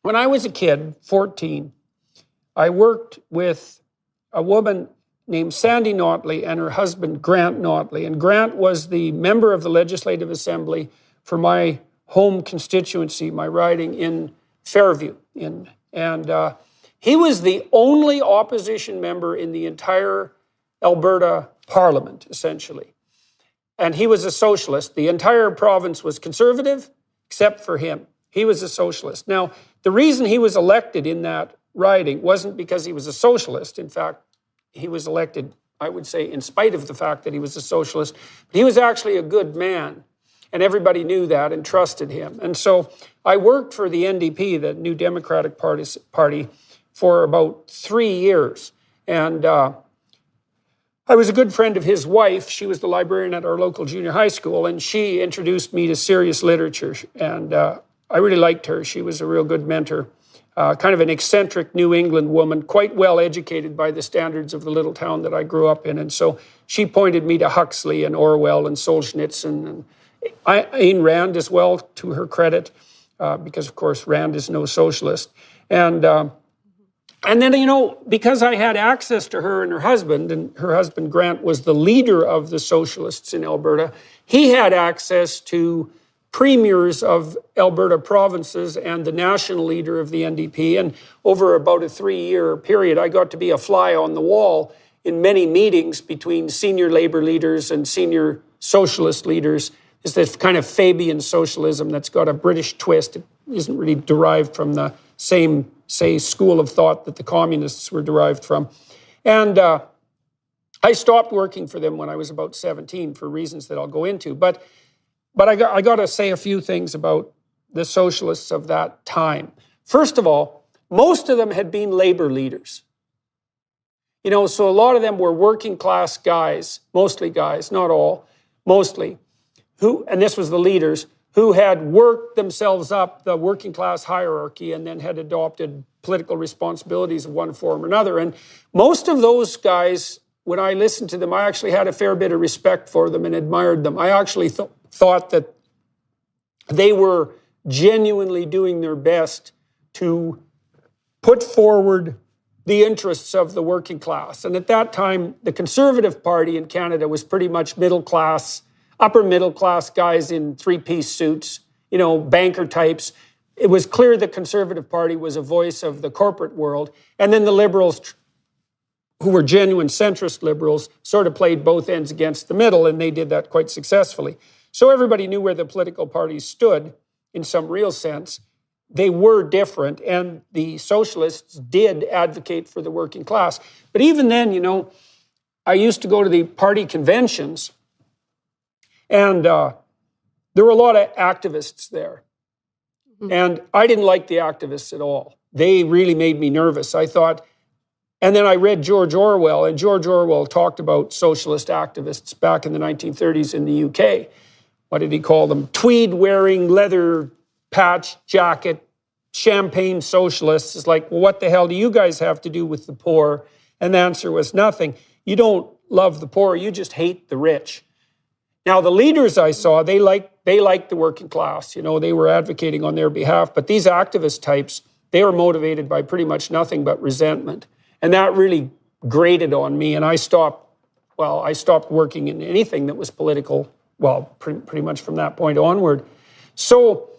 when I was a kid, 14, I worked with a woman named Sandy Notley and her husband, Grant Notley. And Grant was the member of the Legislative Assembly for my home constituency, my riding in Fairview. And he was the only opposition member in the entire Alberta Parliament, essentially. And he was a socialist. The entire province was conservative, except for him. He was a socialist. Now, the reason he was elected in that riding wasn't because he was a socialist. In fact, he was elected, I would say, in spite of the fact that he was a socialist. But he was actually a good man, and everybody knew that and trusted him. And so I worked for the NDP, the New Democratic Party, for about 3 years. And I was a good friend of his wife. She was the librarian at our local junior high school, and she introduced me to serious literature. And I really liked her. She was a real good mentor. Kind of an eccentric New England woman, quite well educated by the standards of the little town that I grew up in. And so she pointed me to Huxley and Orwell and Solzhenitsyn and Ayn Rand as well, to her credit, because, of course, Rand is no socialist. And then, you know, because I had access to her and her husband, Grant, was the leader of the socialists in Alberta, he had access to premiers of Alberta provinces and the national leader of the NDP. And over about a 3-year period, I got to be a fly on the wall in many meetings between senior labor leaders and senior socialist leaders. It's this kind of Fabian socialism that's got a British twist. It isn't really derived from the same, say, school of thought that the communists were derived from. And I stopped working for them when I was about 17 for reasons that I'll go into. But I got to say a few things about the socialists of that time. First of all, most of them had been labor leaders. You know, so a lot of them were working class guys, mostly guys, not all, mostly, who, and this was the leaders, who had worked themselves up the working class hierarchy and then had adopted political responsibilities of one form or another. And most of those guys, when I listened to them, I actually had a fair bit of respect for them and admired them. I actually thought that they were genuinely doing their best to put forward the interests of the working class. And at that time, the Conservative Party in Canada was pretty much middle class, upper middle class guys in three-piece suits, you know, banker types. It was clear the Conservative Party was a voice of the corporate world. And then the Liberals, who were genuine centrist Liberals, sort of played both ends against the middle, and they did that quite successfully. So everybody knew where the political parties stood in some real sense. They were different, and the socialists did advocate for the working class. But even then, you know, I used to go to the party conventions, and there were a lot of activists there. And I didn't like the activists at all. They really made me nervous. I thought, and then I read George Orwell, and George Orwell talked about socialist activists back in the 1930s in the UK. What did he call them? Tweed-wearing, leather patch jacket, champagne socialists. It's like, well, what the hell do you guys have to do with the poor? And the answer was nothing. You don't love the poor, you just hate the rich. Now, the leaders I saw, they liked the working class. You know, they were advocating on their behalf. But these activist types, they were motivated by pretty much nothing but resentment. And that really grated on me. And I stopped working in anything that was political, well, pretty much from that point onward. So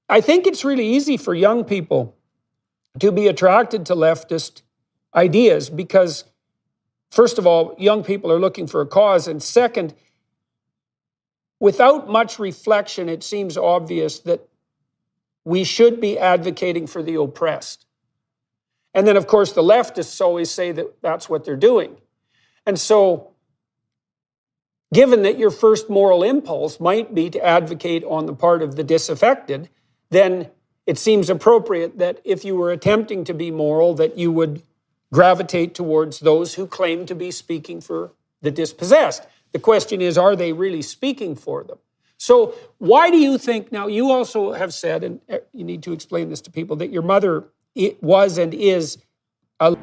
I think it's really easy for young people to be attracted to leftist ideas because, first of all, young people are looking for a cause. And second, without much reflection, it seems obvious that we should be advocating for the oppressed. And then, of course, the leftists always say that that's what they're doing. And so, given that your first moral impulse might be to advocate on the part of the disaffected, then it seems appropriate that if you were attempting to be moral, that you would gravitate towards those who claim to be speaking for the dispossessed. The question is, are they really speaking for them? So why do you think, now you also have said, and you need to explain this to people, that your mother was and is a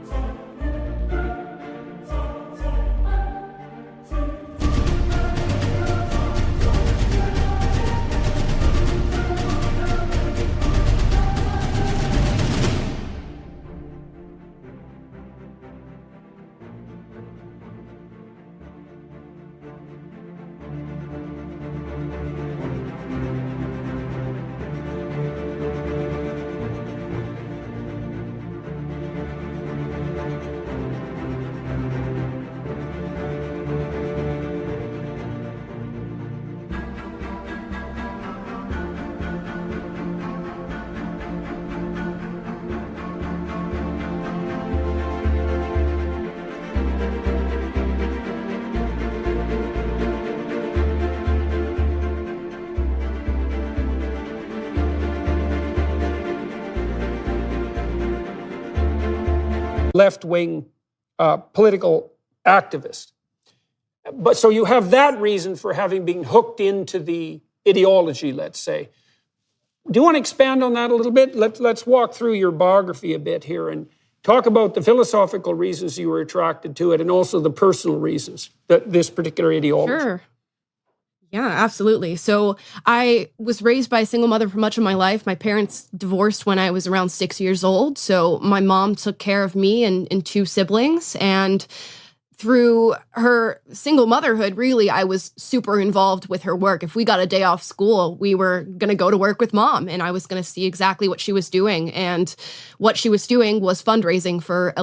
left-wing political activist. But so you have that reason for having been hooked into the ideology, let's say. Do you want to expand on that a little bit? Let's walk through your biography a bit here and talk about the philosophical reasons you were attracted to it and also the personal reasons that this particular ideology. Sure. Yeah, absolutely. So I was raised by a single mother for much of my life. My parents divorced when I was around 6 years old. So my mom took care of me and two siblings. And through her single motherhood, really, I was super involved with her work. If we got a day off school, we were going to go to work with mom, and I was going to see exactly what she was doing. And what she was doing was fundraising for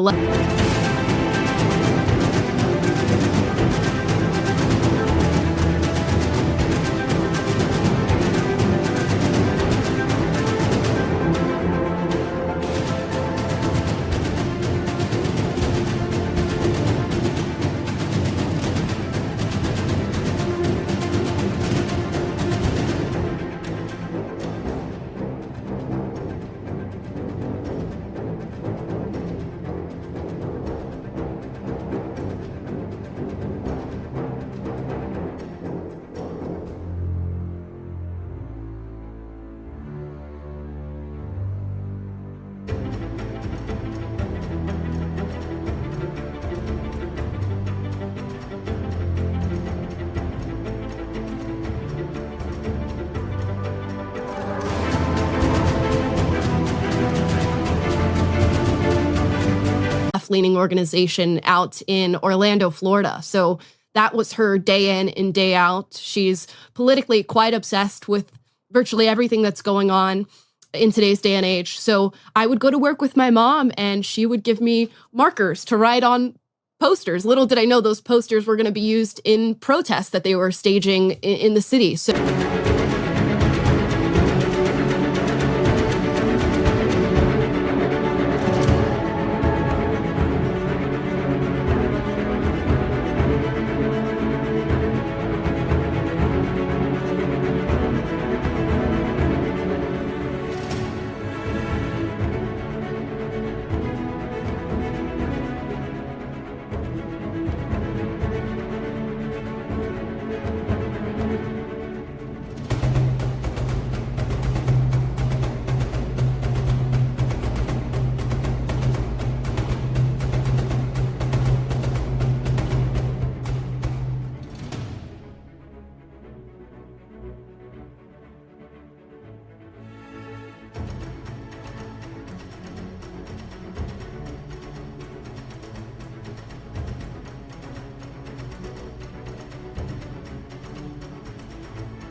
left-leaning organization out in Orlando, Florida. So that was her day in and day out. She's politically quite obsessed with virtually everything that's going on in today's day and age. So I would go to work with my mom, and she would give me markers to write on posters. Little did I know those posters were going to be used in protests that they were staging in the city.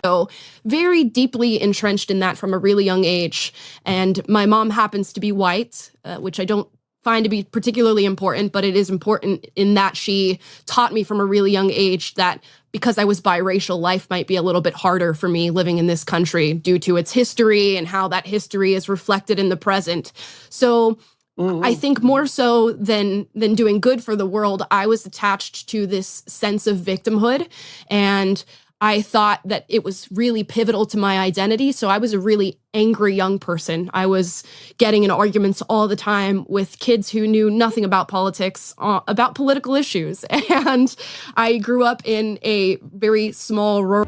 So very deeply entrenched in that from a really young age. And my mom happens to be white, which I don't find to be particularly important, but it is important in that she taught me from a really young age that because I was biracial, life might be a little bit harder for me living in this country due to its history and how that history is reflected in the present. So I think more so than doing good for the world, I was attached to this sense of victimhood, and I thought that it was really pivotal to my identity. So I was a really angry young person. I was getting in arguments all the time with kids who knew nothing about politics, about political issues. And I grew up in a very small rural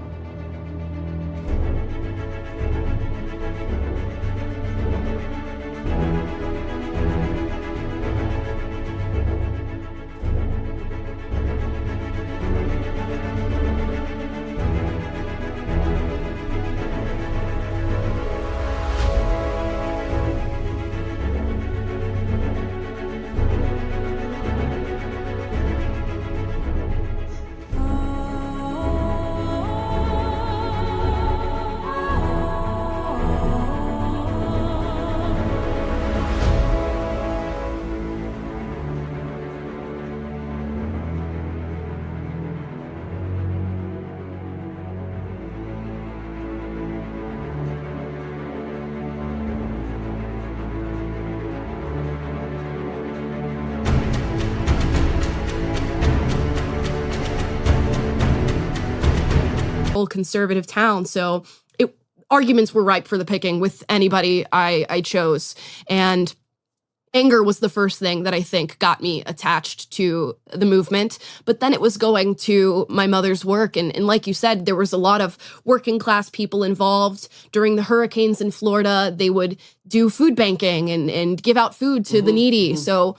conservative town. So arguments were ripe for the picking with anybody I chose. And anger was the first thing that I think got me attached to the movement. But then it was going to my mother's work. And like you said, there was a lot of working class people involved. During the hurricanes in Florida, they would do food banking and give out food to the needy. So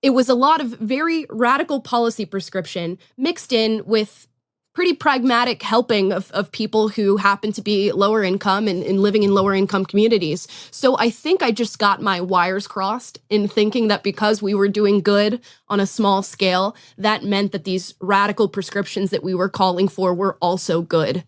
it was a lot of very radical policy prescription mixed in with pretty pragmatic helping of people who happen to be lower income and living in lower income communities. So I think I just got my wires crossed in thinking that because we were doing good on a small scale, that meant that these radical prescriptions that we were calling for were also good.